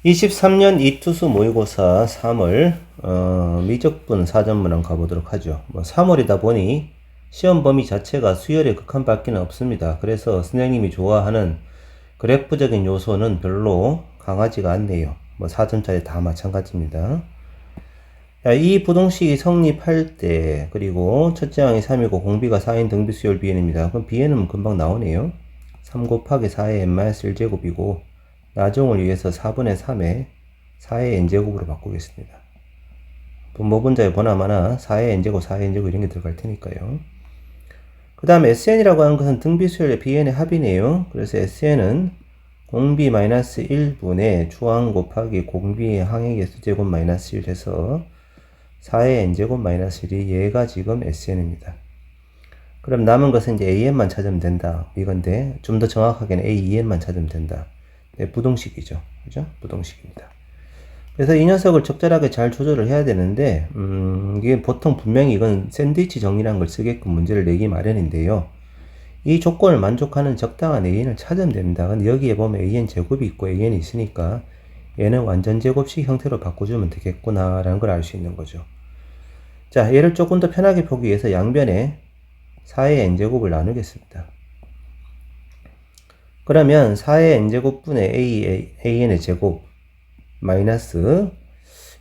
23년 이투수 모의고사 3월 미적분 사전문항 가보도록 하죠. 3월이다 보니 시험 범위 자체가 수열의 극한밖에는 없습니다. 그래서 선생님이 좋아하는 그래프적인 요소는 별로 강하지가 않네요. 4점짜리 다 마찬가지입니다. 자, 이 부동식이 성립할 때, 그리고 첫째 항이 3이고 공비가 4인 등비수열 bn입니다. 그럼 bn은 금방 나오네요. 3 곱하기 4의 n-1제곱이고 나중을 위해서 4분의 3에 4의 n제곱으로 바꾸겠습니다. 분모분자에 보나마나 4의 n제곱, 4의 n제곱 이런 게 들어갈 테니까요. 그 다음 SN이라고 하는 것은 등비수열의 bn의 합이네요. 그래서 SN은 공비-1분의 주항 곱하기 공비의 항의 개수제곱 마이너스 1 해서 4의 n제곱 마이너스 1이 얘가 지금 SN입니다. 그럼 남은 것은 이제 AN만 찾으면 된다. 이건데 좀 더 정확하게는 AEN만 찾으면 된다. 네, 부동식이죠. 그죠? 부동식입니다. 그래서 이 녀석을 적절하게 잘 조절을 해야 되는데, 이게 보통 분명히 이건 샌드위치 정리라는 걸 쓰게끔 문제를 내기 마련인데요. 이 조건을 만족하는 적당한 AN을 찾으면 됩니다. 근데 여기에 보면 AN 제곱이 있고 AN이 있으니까 얘는 완전 제곱식 형태로 바꿔주면 되겠구나라는 걸 알 수 있는 거죠. 자, 얘를 조금 더 편하게 보기 위해서 양변에 4의 n제곱을 나누겠습니다. 그러면 4의 n제곱분의 an의 제곱 마이너스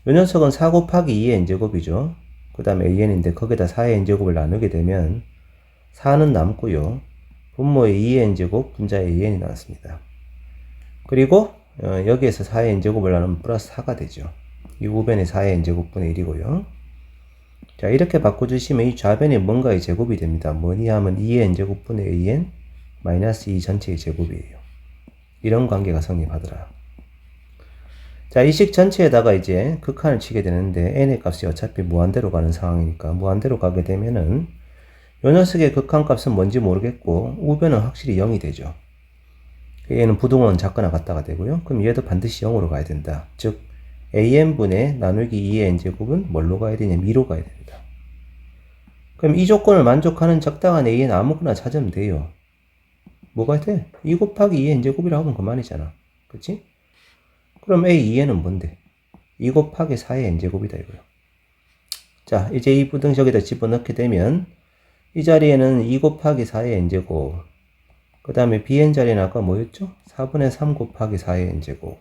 이 녀석은 4 곱하기 2의 n제곱이죠. 그 다음에 an인데 거기다 4의 n제곱을 나누게 되면 4는 남고요. 분모의 2의 n제곱, 분자의 an이 나왔습니다. 그리고 여기에서 4의 n제곱을 나누면 플러스 4가 되죠. 이 우변이 4의 n제곱분의 1이고요. 자, 이렇게 바꿔주시면 이 좌변이 뭔가의 제곱이 됩니다. 뭐니 하면 2의 n제곱분의 an 마이너스 2 전체의 제곱이에요. 이런 관계가 성립하더라. 자, 이 식 전체에다가 이제 극한을 치게 되는데 n의 값이 어차피 무한대로 가는 상황이니까 무한대로 가게 되면은 요 녀석의 극한값은 뭔지 모르겠고 우변은 확실히 0이 되죠. 얘는 부동은 작거나 같다가 되고요. 그럼 얘도 반드시 0으로 가야 된다. 즉 an분의 나누기 2의 n제곱은 뭘로 가야 되냐? 미로 가야 됩니다. 그럼 이 조건을 만족하는 적당한 an 아무거나 찾으면 돼요. 뭐가 돼? 2 곱하기 2의 n제곱이라고 하면 그만이잖아. 그치? 그럼 A2N은 뭔데? 2 곱하기 4의 n제곱이다 이거요. 자, 이제 이 부등식에다 집어넣게 되면 이 자리에는 2 곱하기 4의 n제곱, 그 다음에 bn 자리는 아까 뭐였죠? 4분의 3 곱하기 4의 n제곱,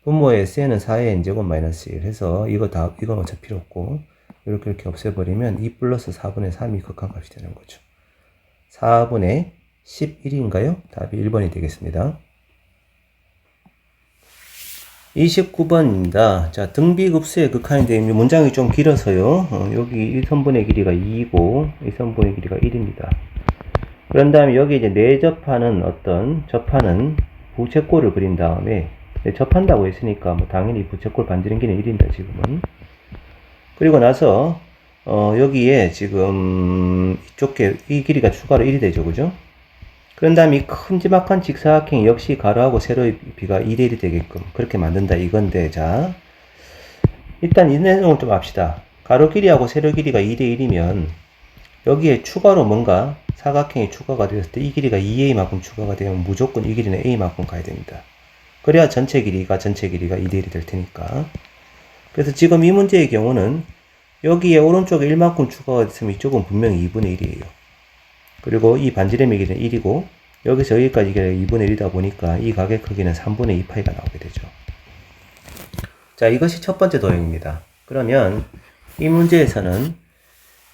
분모의 SN은 4의 n제곱 마이너스 1 해서 이건 어차피 필요 없고 이렇게 없애버리면 2 플러스 4분의 3이 극한값이 되는 거죠. 4분의 11인가요? 답이 1번이 되겠습니다. 29번입니다. 자, 등비급수의 극한인데 문장이 좀 길어서요. 여기 1선분의 길이가 2이고 2선분의 길이가 1입니다. 그런 다음에 여기 이제 내접하는 접하는 부채꼴을 그린 다음에 접한다고 했으니까 뭐 당연히 부채꼴 반지름기는 1입니다. 지금은. 그리고 나서 여기에 지금 이쪽에 이 길이가 추가로 1이 되죠. 그죠? 그런 다음에 이 큼지막한 직사각형 역시 가로하고 세로의 비가 2대1이 되게끔 그렇게 만든다 이건데, 자, 일단 이 내용을 좀 합시다. 가로 길이하고 세로 길이가 2대1이면 여기에 추가로 뭔가 사각형이 추가가 되었을 때 이 길이가 2a만큼 추가가 되면 무조건 이 길이는 a만큼 가야 됩니다. 그래야 전체 길이가 2대1이 될 테니까. 그래서 지금 이 문제의 경우는 여기에 오른쪽에 1만큼 추가가 됐으면 이쪽은 분명히 2분의 1이에요. 그리고 이 반지름의 길이는 1이고 여기서 여기까지가 2분의 1이다 보니까 이 가격 크기는 3분의 2파이가 나오게 되죠. 자, 이것이 첫 번째 도형입니다. 그러면 이 문제에서는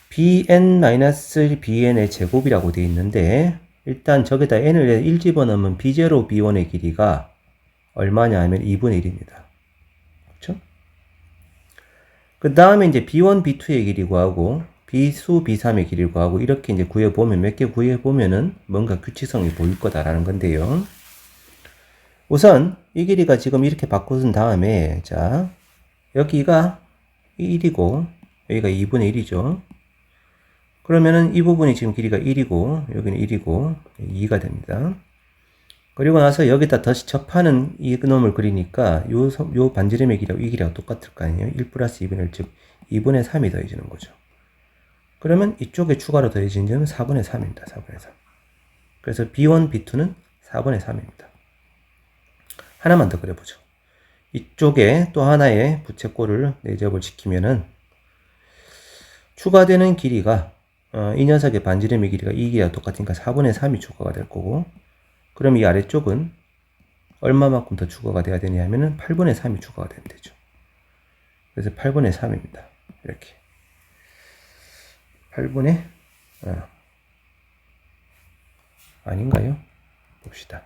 bn-bn의 제곱이라고 되어 있는데 일단 저기다 n을 1 집어넣으면 b0, b1의 길이가 얼마냐 하면 2분의 1입니다. 그렇죠? 그 다음에 이제 b1, b2의 길이 구하고 B수, B3의 길이를 구하고 이렇게 이제 구해보면 몇 개 구해보면은 뭔가 규칙성이 보일 거다라는 건데요. 우선 이 길이가 지금 이렇게 바꾼 다음에 자, 여기가 1이고 여기가 2분의 1이죠. 그러면은 이 부분이 지금 길이가 1이고 여기는 1이고 2가 됩니다. 그리고 나서 여기다 다시 접하는 이 놈을 그리니까 요 반지름의 길이하고 이 길이가 똑같을 거 아니에요. 1 플러스 2분의 1, 즉 2분의 3이 더해지는 거죠. 그러면 이쪽에 추가로 더해진 점은 4분의 3입니다. 4분의 3. 그래서 B1, B2는 4분의 3입니다. 하나만 더 그려보죠. 이쪽에 또 하나의 부채꼴을 4접을 지키면은 추가되는 길이가 이 녀석의 반지름의 길이가 이 길이와 똑같으니까 4분의 3이 추가가 될 거고, 그럼 이 아래쪽은 얼마만큼 더 추가가 돼야 되냐 하면은 8분의 3이 추가가 되면 되죠. 그래서 8분의 3입니다. 이렇게 8분의 아닌가요? 봅시다.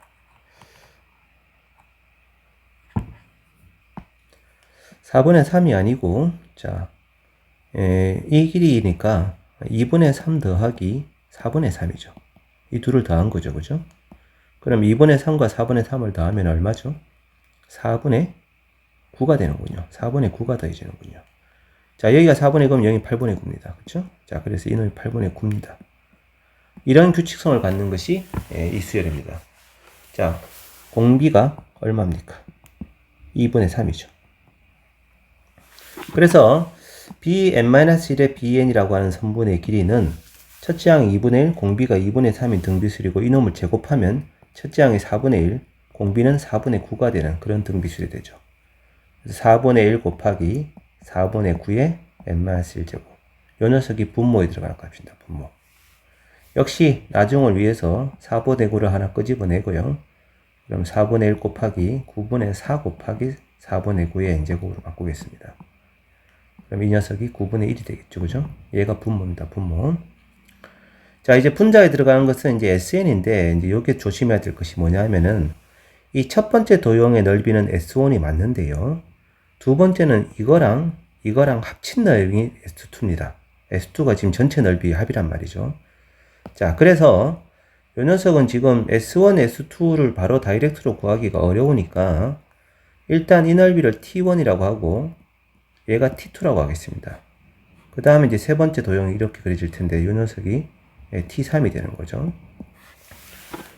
4분의 3이 아니고, 자, 이 길이니까 2분의 3 더하기 4분의 3이죠. 이 둘을 더한 거죠. 그죠? 그럼 2분의 3과 4분의 3을 더하면 얼마죠? 4분의 9가 되는군요. 4분의 9가 더해지는군요. 자, 여기가 4분의 9면 여기 8분의 9입니다. 그쵸? 자, 그래서 이놈이 8분의 9입니다. 이런 규칙성을 갖는 것이 이 수열입니다. 자, 공비가 얼마입니까? 2분의 3이죠. 그래서 bn-1의 bn이라고 하는 선분의 길이는 첫째 항이 2분의 1, 공비가 2분의 3인 등비술이고 이놈을 제곱하면 첫째 항이 4분의 1, 공비는 4분의 9가 되는 그런 등비술이 되죠. 그래서 4분의 1 곱하기 4분의 9의 n-1제곱. 요 녀석이 분모에 들어가는 값입니다. 분모. 역시 나중을 위해서 4분의 9를 하나 끄집어내고요. 그럼 4분의 1 곱하기 9분의 4 곱하기 4분의 9의 n제곱으로 바꾸겠습니다. 그럼 이 녀석이 9분의 1이 되겠죠. 그죠? 얘가 분모입니다. 분모. 자, 이제 분자에 들어가는 것은 이제 SN인데, 이제 요게 조심해야 될 것이 뭐냐 하면은, 이 첫 번째 도형의 넓이는 S1이 맞는데요. 두 번째는 이거랑 합친 넓이 S2입니다. S2가 지금 전체 넓이의 합이란 말이죠. 자, 그래서 요 녀석은 지금 S1, S2를 바로 다이렉트로 구하기가 어려우니까, 일단 이 넓이를 T1이라고 하고, 얘가 T2라고 하겠습니다. 그 다음에 이제 세 번째 도형이 이렇게 그려질 텐데, 요 녀석이 T3이 되는 거죠.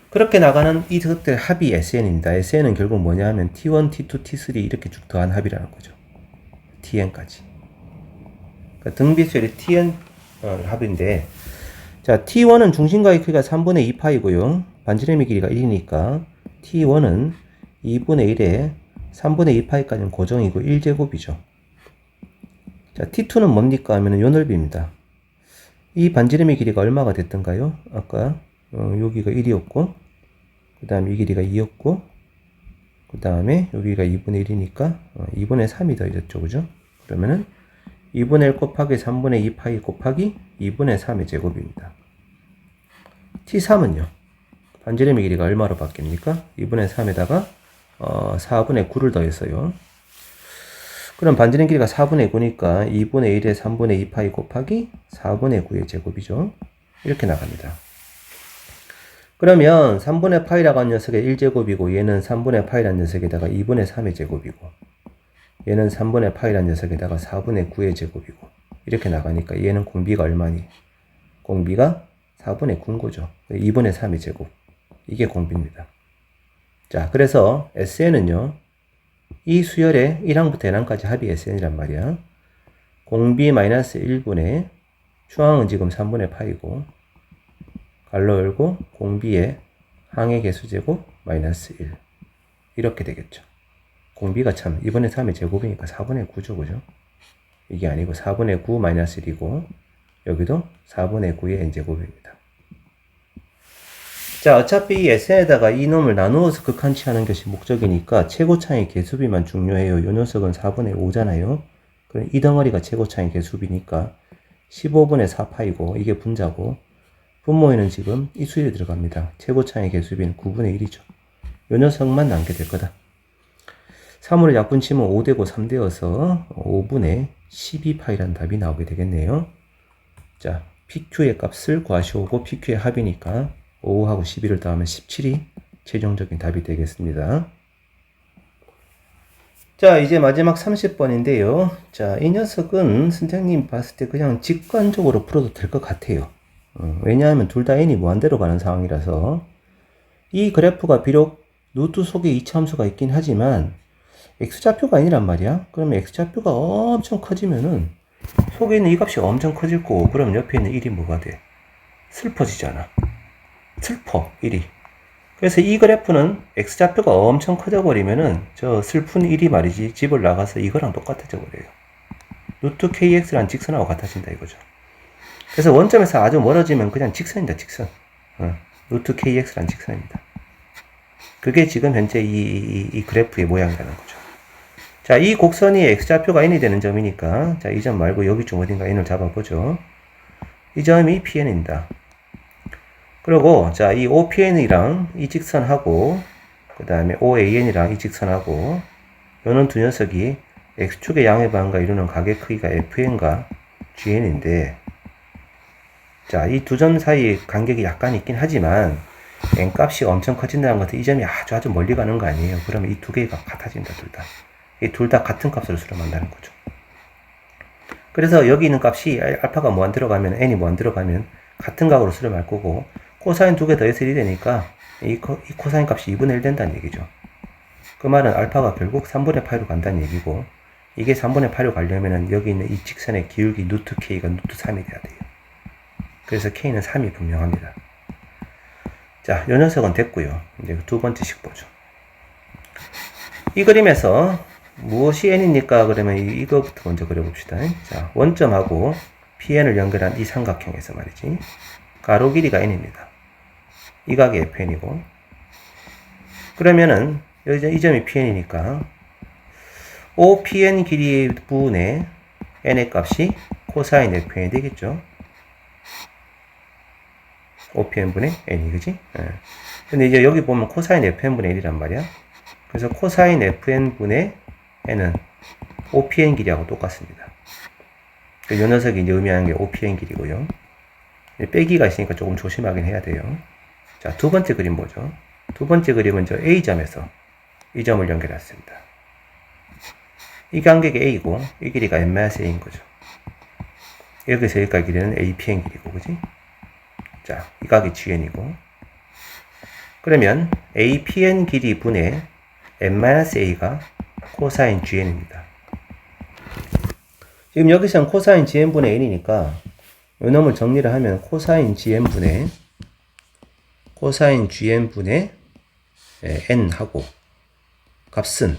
그렇게 나가는 이 녀석들의 합이 SN입니다. SN은 결국 뭐냐 하면 T1, T2, T3 이렇게 쭉 더한 합이라는 거죠. TN까지. 그러니까 등비수열이 TN 합인데, 자, T1은 중심각의 크기가 3분의 2파이고요. 반지름의 길이가 1이니까 T1은 2분의 1에 3분의 2파이까지는 고정이고 1제곱이죠. 자, T2는 뭡니까 하면은 요 넓이입니다. 이 반지름의 길이가 얼마가 됐던가요? 아까 여기가 1이었고, 그 다음에 이 길이가 2였고, 그 다음에 여기가 2분의 1이니까 2분의 3이 더해졌죠. 그죠? 그러면은 2분의 1 곱하기 3분의 2 파이 곱하기 2분의 3의 제곱입니다. T3은요. 반지름의 길이가 얼마로 바뀝니까? 2분의 3에다가 4분의 9를 더했어요. 그럼 반지름 길이가 4분의 9니까 2분의 1에 3분의 2 파이 곱하기 4분의 9의 제곱이죠. 이렇게 나갑니다. 그러면 3분의 파이라고 하는 녀석의 1제곱이고 얘는 3분의 파이라는 녀석에다가 2분의 3의 제곱이고 얘는 3분의 파이라는 녀석에다가 4분의 9의 제곱이고 이렇게 나가니까 얘는 공비가 얼마니? 공비가 4분의 9인 거죠. 2분의 3의 제곱. 이게 공비입니다. 자, 그래서 SN은요. 이 수열의 1항부터 n항까지 합이 SN이란 말이야. 공비 마이너스 1분의 중항은 지금 3분의 파이고 갈로 열고 공비의 항의 개수제곱 마이너스 1 이렇게 되겠죠. 공비가 참 2분의 3의 제곱이니까 4분의 9죠. 그죠? 이게 아니고 4분의 9 마이너스 1이고 여기도 4분의 9의 n제곱입니다. 자, 어차피 이 SN에다가 이 놈을 나누어서 극한치하는 것이 목적이니까 최고차의 개수비만 중요해요. 요 녀석은 4분의 5잖아요. 그럼 이 덩어리가 최고차의 개수비니까 15분의 4파이고 이게 분자고 분모에는 지금 이 수열이 들어갑니다. 최고차의 개수비는 9분의 1이죠. 요 녀석만 남게 될 거다. 3으로 약분치면 5되고 3되어서 5분의 12파이라는 답이 나오게 되겠네요. 자, PQ의 값을 구하시오고 PQ의 합이니까 5하고 11을 더하면 17이 최종적인 답이 되겠습니다. 자, 이제 마지막 30번인데요. 자, 이 녀석은 선생님 봤을 때 그냥 직관적으로 풀어도 될 것 같아요. 왜냐하면 둘 다 n이 무한대로 가는 상황이라서 이 그래프가 비록 루트 속에 이차함수가 있긴 하지만 x좌표가 아니란 말이야. 그러면 x좌표가 엄청 커지면은 속에 있는 이 값이 엄청 커질 거고 그럼 옆에 있는 1이 뭐가 돼? 슬퍼지잖아. 슬퍼 1이. 그래서 이 그래프는 x좌표가 엄청 커져 버리면은 저 슬픈 일이 말이지 집을 나가서 이거랑 똑같아져 버려요. 루트 kx란 직선하고 같아진다 이거죠. 그래서 원점에서 아주 멀어지면 그냥 직선이다 직선. 루트 kx란 직선입니다. 그게 지금 현재 이 그래프의 모양이라는 거죠. 자, 이 곡선이 x좌표가 n이 되는 점이니까 자, 이 점 말고 여기 좀 어딘가 n을 잡아보죠. 이 점이 PN입니다. 그리고 자, 이 OPN이랑 이 직선하고 그 다음에 OAN이랑 이 직선하고 요는 두 녀석이 x축의 양의 반과 이루는 각의 크기가 FN과 GN인데 자, 이 두 점 사이 간격이 약간 있긴 하지만 n 값이 엄청 커진다는 것은 이 점이 아주 멀리 가는 거 아니에요. 그러면 이 두 개가 같아진다, 둘 다. 이 둘 다 같은 값으로 수렴한다는 거죠. 그래서 여기 있는 값이 알파가 뭐 안 들어가면 n이 뭐 안 들어가면 같은 값으로 수렴할 거고 코사인 두 개 더해서 1이 되니까 이 코사인 값이 2분의 1 된다는 얘기죠. 그 말은 알파가 결국 3분의 파이로 간다는 얘기고 이게 3분의 파이로 가려면은 여기 있는 이 직선의 기울기 루트 k가 루트 3이 돼야 돼요. 그래서 k는 3이 분명합니다. 자, 요 녀석은 됐고요. 이제 두 번째 식 보죠. 이 그림에서 무엇이 n입니까? 그러면 이거부터 먼저 그려봅시다. 자, 원점하고 PN을 연결한 이 삼각형에서 말이지. 가로 길이가 n입니다. 이 각이 FN이고. 그러면은 이 점이 PN이니까 OPN 길이 분의 n의 값이 코사인 FN이 되겠죠. OPN분의 n이 그지? 근데 이제 여기 보면 코사인 FN분의 1이란 말이야. 그래서 코사인 FN분의 n은 OPN 길이하고 똑같습니다. 이 녀석이 이제 의미하는 게 OPN 길이고요. 빼기가 있으니까 조금 조심하긴 해야 돼요. 자, 두 번째 그림 보죠. 두 번째 그림은 저 A점에서 이 점을 연결했습니다. 이 간격이 A고 이 길이가 n-A인 거죠. 여기서 여기까지 길이는 APN 길이고 그지? 자, 이 각이 GN이고 그러면 APN 길이 분의 n-A가 코사인 GN입니다. 지금 여기서는 코사인 GN분의 n이니까 요 놈을 정리를 하면 코사인 GN분의 n 하고 값은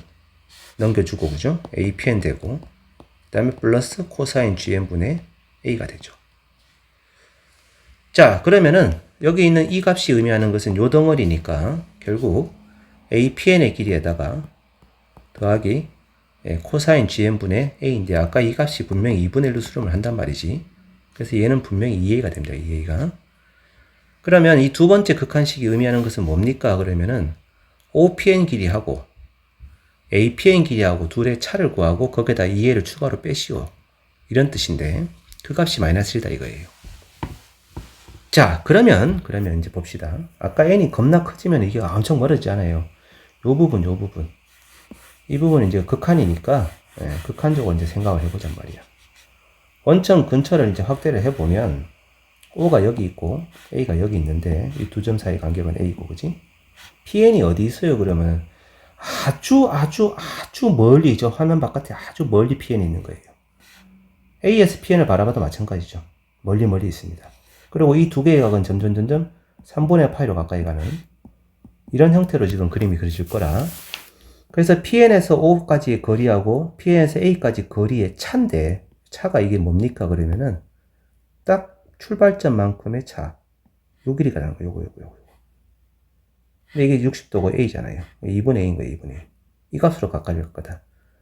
넘겨주고 그죠? APN 되고 그 다음에 플러스 코사인 GN분의 A가 되죠. 자, 그러면은 여기 있는 이 값이 의미하는 것은 요 덩어리니까 결국 APN의 길이에다가 더하기 코사인 GN분의 A인데 아까 이 값이 분명히 2분의 1로 수렴을 한단 말이지. 그래서 얘는 분명히 2A가 됩니다. 2A가. 그러면 이 두 번째 극한식이 의미하는 것은 뭡니까? 그러면은 OPN 길이하고 APN 길이하고 둘의 차를 구하고 거기에다 2A를 추가로 빼시오. 이런 뜻인데 그 값이 마이너스 1이다 이거예요. 자, 그러면 이제 봅시다. 아까 n이 겁나 커지면 이게 엄청 멀어지지 않아요. 요 부분. 이 부분은 이제 극한이니까, 극한적으로 이제 생각을 해보잔 말이야. 원점 근처를 이제 확대를 해보면, O가 여기 있고, A가 여기 있는데, 이 두 점 사이 간격은 A고, 그지? PN이 어디 있어요, 그러면? 아주 멀리, 저 화면 바깥에 아주 멀리 PN이 있는 거예요. AS PN을 바라봐도 마찬가지죠. 멀리 있습니다. 그리고 이 두 개의 각은 점점 3분의 파이로 가까이 가는 이런 형태로 지금 그림이 그려질 거라. 그래서 PN에서 O까지 거리하고 PN에서 A까지 거리의 차인데 차가 이게 뭡니까? 그러면은 딱 출발점만큼의 차. 요 길이가 나는 거예요. 요거. 근데 이게 60도고 A잖아요. 2분의 A인 거예요. 2분의 1. 이 값으로 가까워질 거다.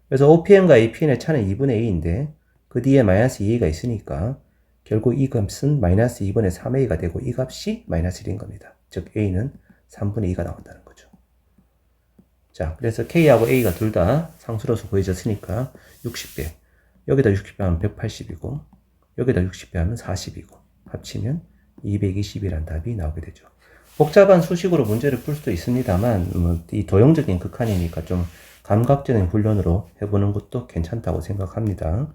그래서 OPN과 APN의 차는 2분의 A인데 그 뒤에 마이너스 2A가 있으니까 결국 이 값은 마이너스 2분의 3A가 되고 이 값이 마이너스 1인 겁니다. 즉 A는 3분의 2가 나온다는 거죠. 자, 그래서 K하고 A가 둘 다 상수로서 구해졌으니까 60배. 여기다 60배 하면 180이고 여기다 60배 하면 40이고 합치면 220이란 답이 나오게 되죠. 복잡한 수식으로 문제를 풀 수도 있습니다만 이 도형적인 극한이니까 좀 감각적인 훈련으로 해보는 것도 괜찮다고 생각합니다.